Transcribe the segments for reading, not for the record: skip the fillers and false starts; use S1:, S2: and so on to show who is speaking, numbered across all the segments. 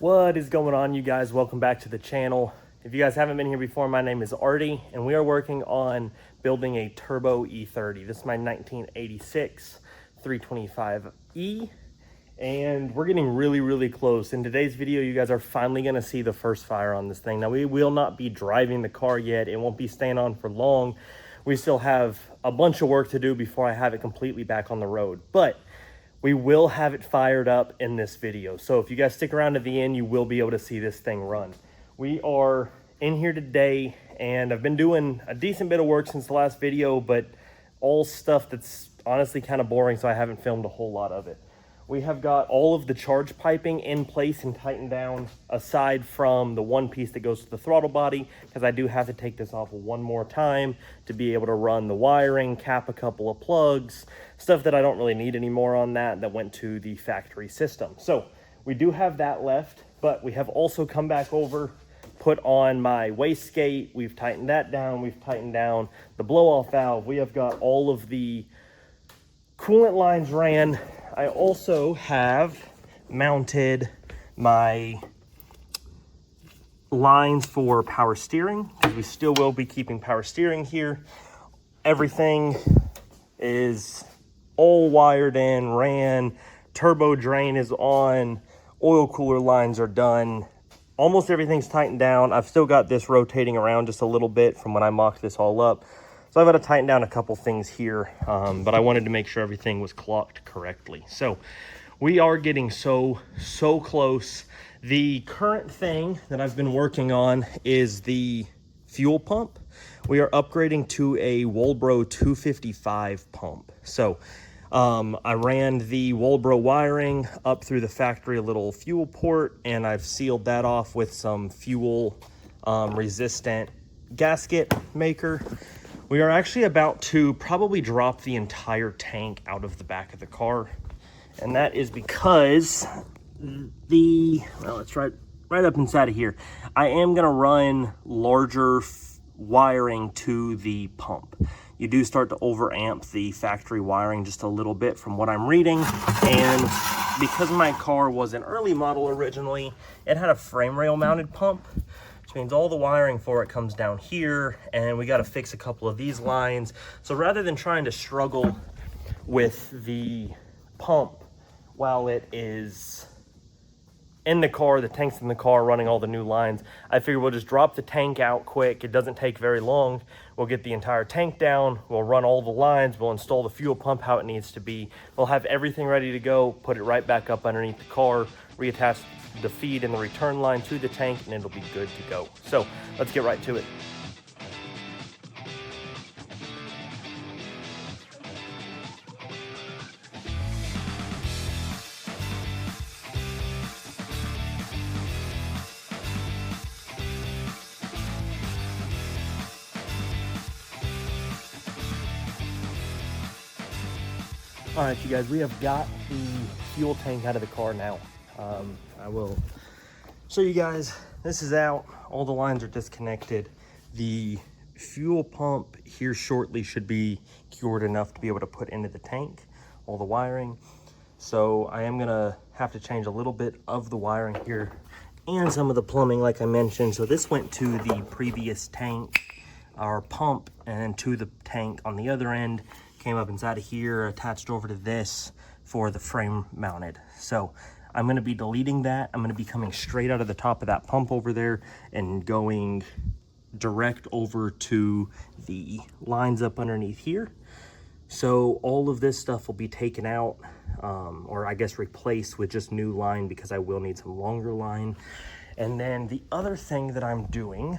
S1: What is going on, you guys? Welcome back to the channel. If you guys haven't been here before, my name is Artie and we are working on building a turbo E30. This is my 1986 325E and we're getting really close. In today's video, you guys are finally going to see the first fire on this thing. Now, we will not be driving the car yet. It won't be staying on for long. We still have a bunch of work to do before I have it completely back on the road, but we will have it fired up in this video. So if you guys stick around to the end, you will be able to see this thing run. We are in here today and I've been doing a decent bit of work since the last video, but all stuff that's honestly kind of boring, so I haven't filmed a whole lot of it. We have got all of the charge piping in place and tightened down, aside from the one piece that goes to the throttle body, because I do have to take this off one more time to be able to run the wiring, cap a couple of plugs, stuff that I don't really need anymore on that went to the factory system. So we do have that left, but we have also come back over, put on my wastegate. We've tightened that down. We've tightened down the blow-off valve. We have got all of the coolant lines ran. I also have mounted my lines for power steering, because we still will be keeping power steering here. Everything is all wired in, ran, turbo drain is on, oil cooler lines are done. Almost everything's tightened down. I've still got this rotating around just a little bit from when I mocked this all up. So I've got to tighten down a couple things here, but I wanted to make sure everything was clocked correctly. So we are getting so close. The current thing that I've been working on is the fuel pump. We are upgrading to a TUBRO 255 pump. So I ran the TUBRO wiring up through the factory little fuel port, and I've sealed that off with some fuel resistant gasket maker. We are actually about to probably drop the entire tank out of the back of the car. And that is because well, it's right up inside of here. I am gonna run larger wiring to the pump. You do start to overamp the factory wiring just a little bit from what I'm reading. And because my car was an early model originally, it had a frame rail mounted pump, which means all the wiring for it comes down here, and we got to fix a couple of these lines. So rather than trying to struggle with the pump while it is in the car, the tank's in the car running all the new lines, I figured we'll just drop the tank out quick. It doesn't take very long. We'll get the entire tank down, we'll run all the lines, we'll install the fuel pump how it needs to be. We'll have everything ready to go, put it right back up underneath the car, reattach the feed and the return line to the tank, and it'll be good to go. So let's get right to it. All right, you guys, we have got the fuel tank out of the car now. I will show you guys. This is out. All the lines are disconnected. The fuel pump here shortly should be cured enough to be able to put into the tank, all the wiring. So I am gonna have to change a little bit of the wiring here and some of the plumbing like I mentioned. So this went to the previous tank, our pump, and to the tank on the other end. Came up inside of here, attached over to this for the frame mounted. So I'm gonna be deleting that. I'm gonna be coming straight out of the top of that pump over there and going direct over to the lines up underneath here. So all of this stuff will be taken out, or I guess replaced with just new line, because I will need some longer line. And then the other thing that I'm doing,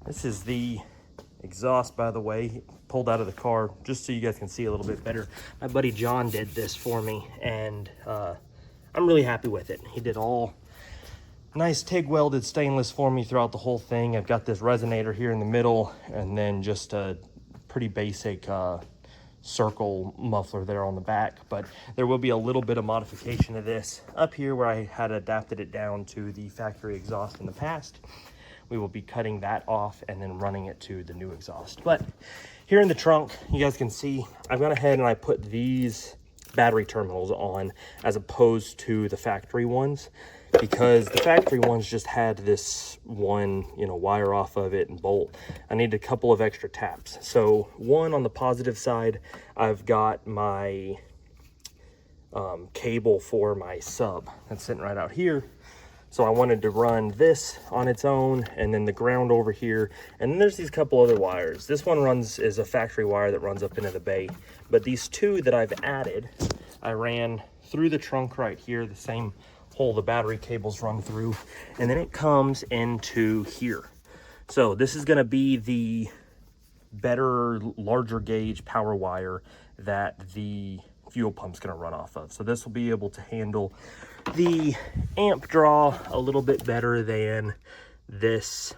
S1: this is the exhaust, by the way, pulled out of the car just so you guys can see a little bit better. My buddy John did this for me, and I'm really happy with it. He did all nice TIG welded stainless for me throughout the whole thing. I've got this resonator here in the middle, and then just a pretty basic circle muffler there on the back. But there will be a little bit of modification of this up here where I had adapted it down to the factory exhaust in the past. We will be cutting that off and then running it to the new exhaust. But here in the trunk, you guys can see I've gone ahead and I put these battery terminals on as opposed to the factory ones, because the factory ones just had this one, you know, wire off of it and bolt. I need a couple of extra taps. So one, on the positive side, I've got my cable for my sub that's sitting right out here. So I wanted to run this on its own, and then the ground over here. And then there's these couple other wires. This one is a factory wire that runs up into the bay. But these two that I've added, I ran through the trunk right here, the same hole the battery cables run through. And then it comes into here. So this is gonna be the better, larger gauge power wire that the fuel pump's gonna run off of. So this will be able to handle the amp draw a little bit better than this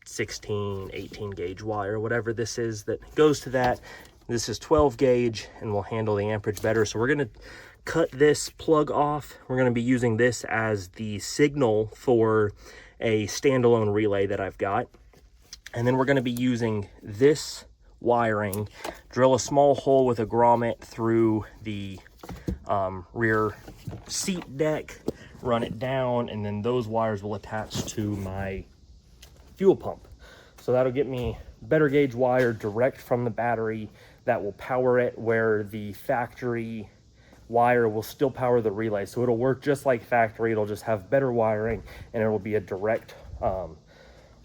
S1: 16, 18 gauge wire, whatever this is that goes to that. This is 12 gauge and will handle the amperage better. So we're gonna cut this plug off. We're gonna be using this as the signal for a standalone relay that I've got. And then we're gonna be using this wiring, drill a small hole with a grommet through the rear seat deck, run it down, and then those wires will attach to my fuel pump. So that'll get me better gauge wire direct from the battery that will power it, where the factory wire will still power the relay. So it'll work just like factory, it'll just have better wiring, and it will be a direct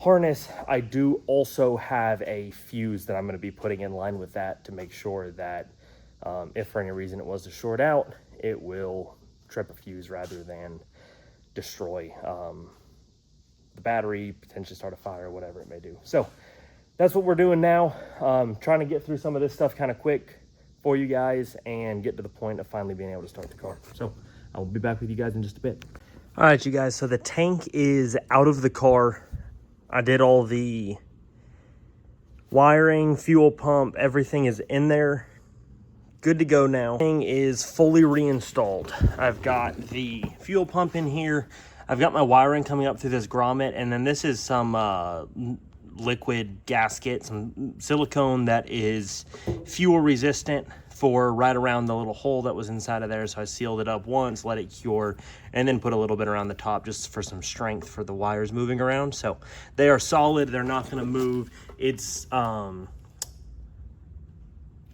S1: harness. I do also have a fuse that I'm going to be putting in line with that to make sure that if for any reason it was to short out, it will trip a fuse rather than destroy the battery, potentially start a fire, whatever it may do. So that's what we're doing now. Trying to get through some of this stuff kind of quick for you guys and get to the point of finally being able to start the car. So I'll be back with you guys in just a bit. All right, you guys, so the tank is out of the car. I did all the wiring, fuel pump, everything is in there. Good to go now. Thing is fully reinstalled. I've got the fuel pump in here. I've got my wiring coming up through this grommet, and then this is some liquid gasket, some silicone that is fuel resistant for right around the little hole that was inside of there. So I sealed it up once, let it cure, and then put a little bit around the top just for some strength for the wires moving around. So they are solid, they're not gonna move. It's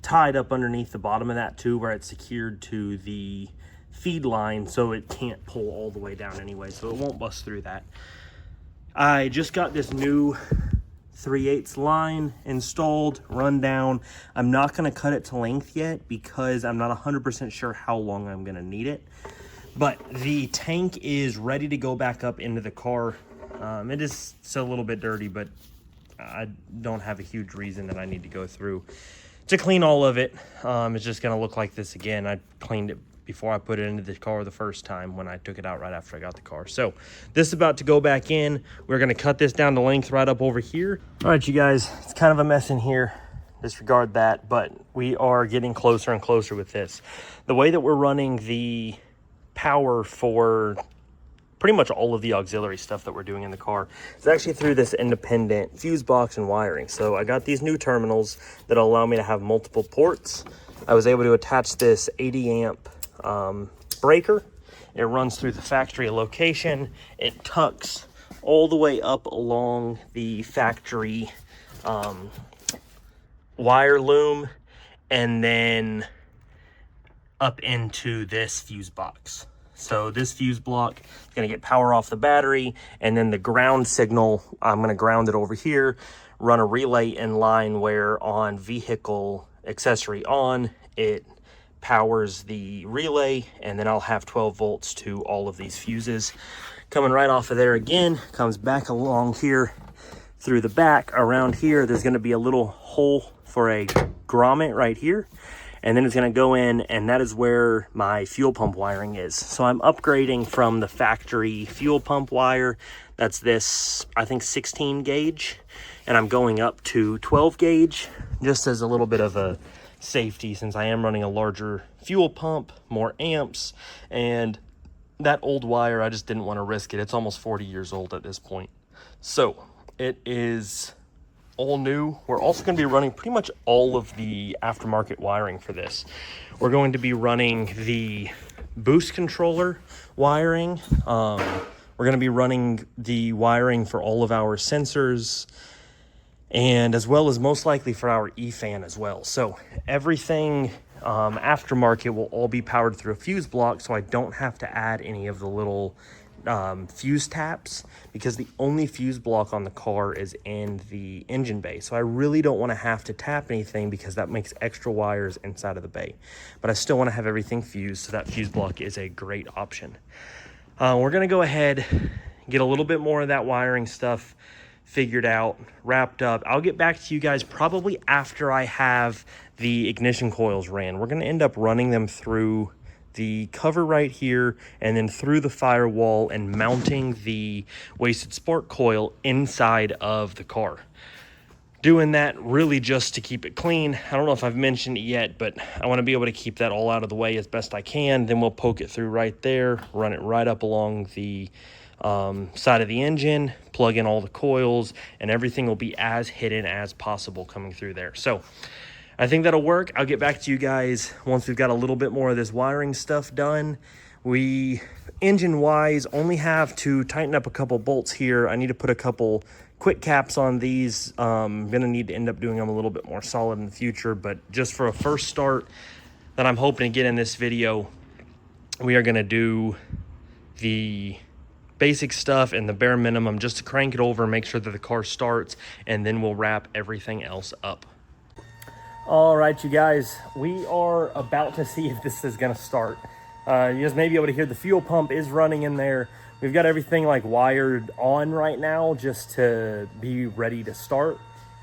S1: tied up underneath the bottom of that too, where it's secured to the feed line, so it can't pull all the way down anyway, so it won't bust through that. I just got this new 3/8 line installed, run down. I'm not going to cut it to length yet because I'm not 100% sure how long I'm going to need it. But the tank is ready to go back up into the car. It is still a little bit dirty, but I don't have a huge reason that I need to go through to clean all of it. It's just going to look like this again. I cleaned it before I put it into the car the first time when I took it out right after I got the car. So this is about to go back in. We're gonna cut this down to length right up over here. All right, you guys, it's kind of a mess in here. Disregard that, but we are getting closer and closer with this. The way that we're running the power for pretty much all of the auxiliary stuff that we're doing in the car is actually through this independent fuse box and wiring. So I got these new terminals that'll allow me to have multiple ports. I was able to attach this 80 amp breaker. It runs through the factory location. It tucks all the way up along the factory wire loom, and then up into this fuse box. So this fuse block is going to get power off the battery, and then the ground signal, I'm going to ground it over here, run a relay in line where on vehicle accessory on, it powers the relay, and then I'll have 12 volts to all of these fuses. Coming right off of there again, comes back along here through the back. Around here, there's going to be a little hole for a grommet right here, and then it's going to go in, and that is where my fuel pump wiring is. So I'm upgrading from the factory fuel pump wire. That's this, I think, 16 gauge, and I'm going up to 12 gauge just as a little bit of a safety, since I am running a larger fuel pump, more amps, and that old wire, I just didn't want to risk it. It's almost 40 years old at this point. So it is all new. We're also going to be running pretty much all of the aftermarket wiring for this. We're going to be running the boost controller wiring. We're going to be running the wiring for all of our sensors, and as well as most likely for our E-fan as well. So everything aftermarket will all be powered through a fuse block, so I don't have to add any of the little fuse taps, because the only fuse block on the car is in the engine bay. So I really don't want to have to tap anything, because that makes extra wires inside of the bay. But I still want to have everything fused, so that fuse block is a great option. We're going to go ahead, get a little bit more of that wiring stuff figured out, wrapped up. I'll get back to you guys probably after I have the ignition coils ran. We're going to end up running them through the cover right here and then through the firewall and mounting the wasted spark coil inside of the car. Doing that really just to keep it clean. I don't know if I've mentioned it yet, but I want to be able to keep that all out of the way as best I can. Then we'll poke it through right there, run it right up along the side of the engine, plug in all the coils, and everything will be as hidden as possible coming through there. So I think that'll work. I'll get back to you guys once we've got a little bit more of this wiring stuff done. We, engine-wise, only have to tighten up a couple bolts here. I need to put a couple quick caps on these. I'm gonna need to end up doing them a little bit more solid in the future, but just for a first start that I'm hoping to get in this video, we are gonna do the basic stuff and the bare minimum just to crank it over, make sure that the car starts, and then we'll wrap everything else up. All right, you guys, we are about to see if this is gonna start. You guys may be able to hear the fuel pump is running in there. We've got everything like wired on right now just to be ready to start.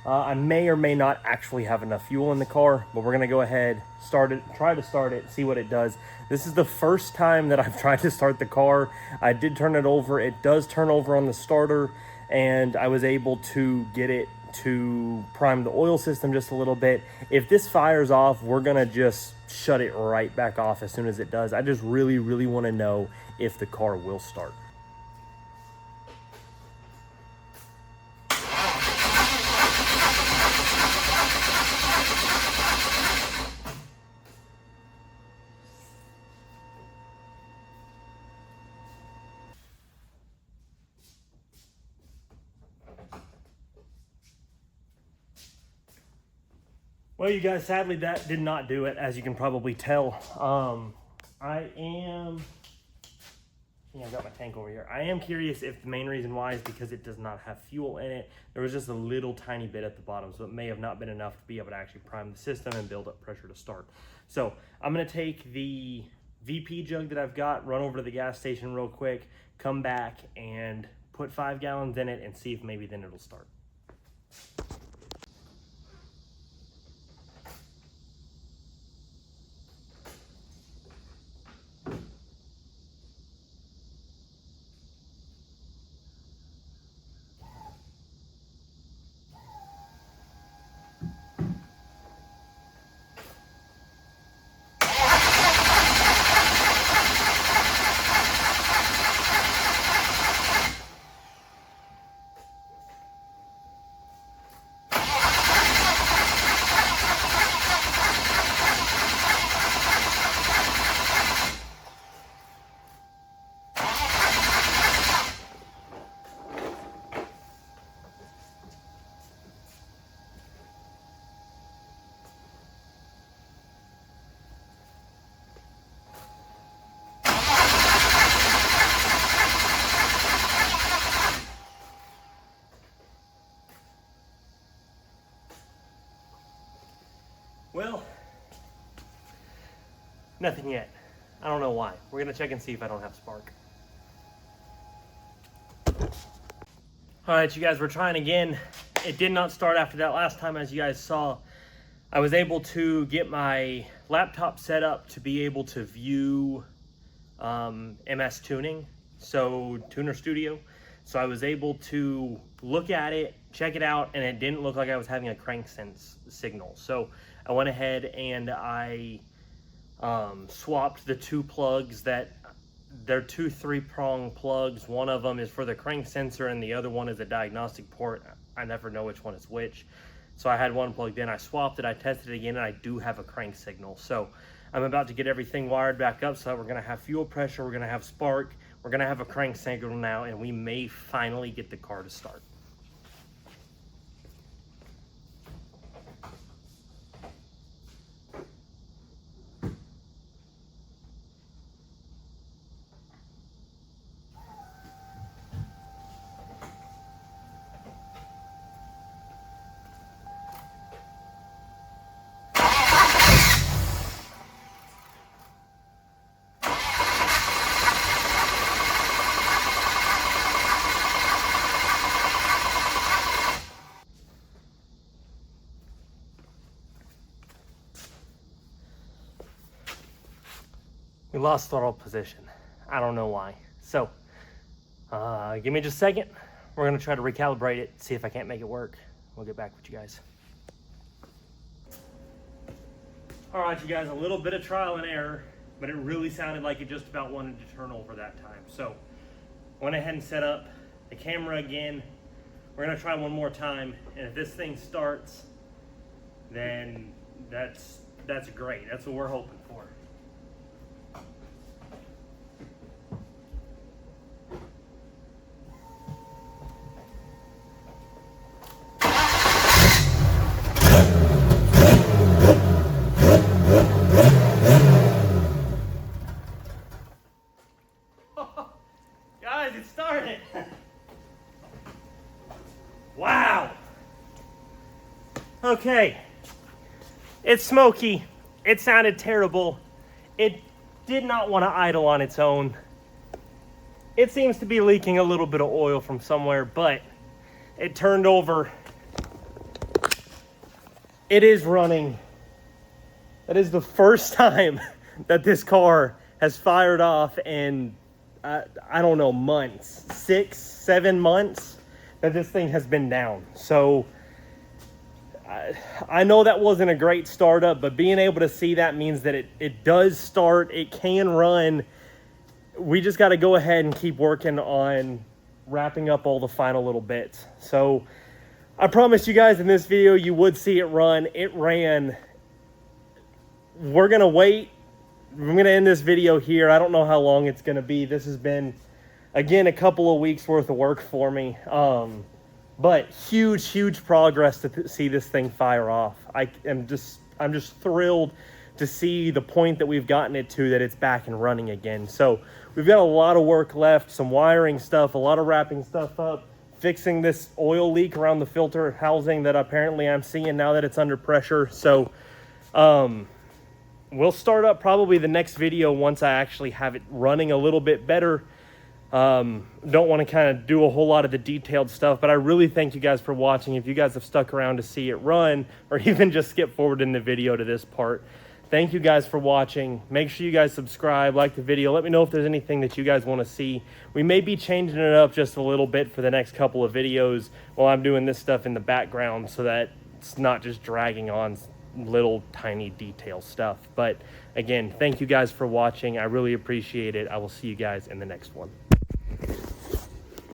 S1: I may or may not actually have enough fuel in the car, but we're gonna go ahead, start it, try to start it, see what it does. This is the first time that I've tried to start the car. I did turn it over. It does turn over on the starter, and I was able to get it to prime the oil system just a little bit. If this fires off, we're gonna just shut it right back off as soon as it does. I just really want to know if the car will start. Well, you guys, sadly, that did not do it, as you can probably tell. I've got my tank over here. I am curious if the main reason why is because it does not have fuel in it. There was just a little tiny bit at the bottom, so it may have not been enough to be able to actually prime the system and build up pressure to start. So I'm gonna take the VP jug that I've got, run over to the gas station real quick, come back and put 5 gallons in it and see if maybe then it'll start. Well, nothing yet. I don't know why. We're gonna check and see if I don't have spark. All right, you guys, we're trying again. It did not start after that last time, as you guys saw. I was able to get my laptop set up to be able to view MS Tuning, so Tuner Studio. So I was able to look at it, check it out, and it didn't look like I was having a crank sense signal. So I went ahead and I swapped the 2 plugs that they're 2 3-prong plugs. One of them is for the crank sensor and the other one is a diagnostic port. I never know which one is which. So I had one plugged in, I swapped it, I tested it again, and I do have a crank signal. So I'm about to get everything wired back up so that we're gonna have fuel pressure, we're gonna have spark, we're gonna have a crank signal now, and we may finally get the car to start. We lost throttle position. I don't know why. So, give me just a second. We're gonna try to recalibrate it, see if I can't make it work. We'll get back with you guys. All right, you guys, a little bit of trial and error, but it really sounded like it just about wanted to turn over that time. So, went ahead and set up the camera again. We're gonna try one more time, and if this thing starts, then that's great. That's what we're hoping for. Guys, it started. Wow. Okay. It's smoky. It sounded terrible. It did not want to idle on its own. It seems to be leaking a little bit of oil from somewhere, but it turned over. It is running. That is the first time that this car has fired off in I don't know, months, 6, 7 months that this thing has been down. So I know that wasn't a great startup, but being able to see that means that it does start, it can run. We just got to go ahead and keep working on wrapping up all the final little bits. So I promised you guys in this video you would see it run. It ran. We're going to wait. I'm going to end this video here. I don't know how long it's going to be. This has been, again, a couple of weeks worth of work for me. But huge progress to see this thing fire off. I'm just thrilled to see the point that we've gotten it to, that it's back and running again. So we've got a lot of work left, some wiring stuff, a lot of wrapping stuff up, fixing this oil leak around the filter housing that apparently I'm seeing now that it's under pressure. So, we'll start up probably the next video once I actually have it running a little bit better. Don't want to kind of do a whole lot of the detailed stuff, but I really thank you guys for watching. If you guys have stuck around to see it run, or even just skip forward in the video to this part, thank you guys for watching. Make sure you guys subscribe, like the video. Let me know if there's anything that you guys want to see. We may be changing it up just a little bit for the next couple of videos while I'm doing this stuff in the background, so that it's not just dragging on little tiny detail stuff. But again, thank you guys for watching. I really appreciate it. I will see you guys in the next one.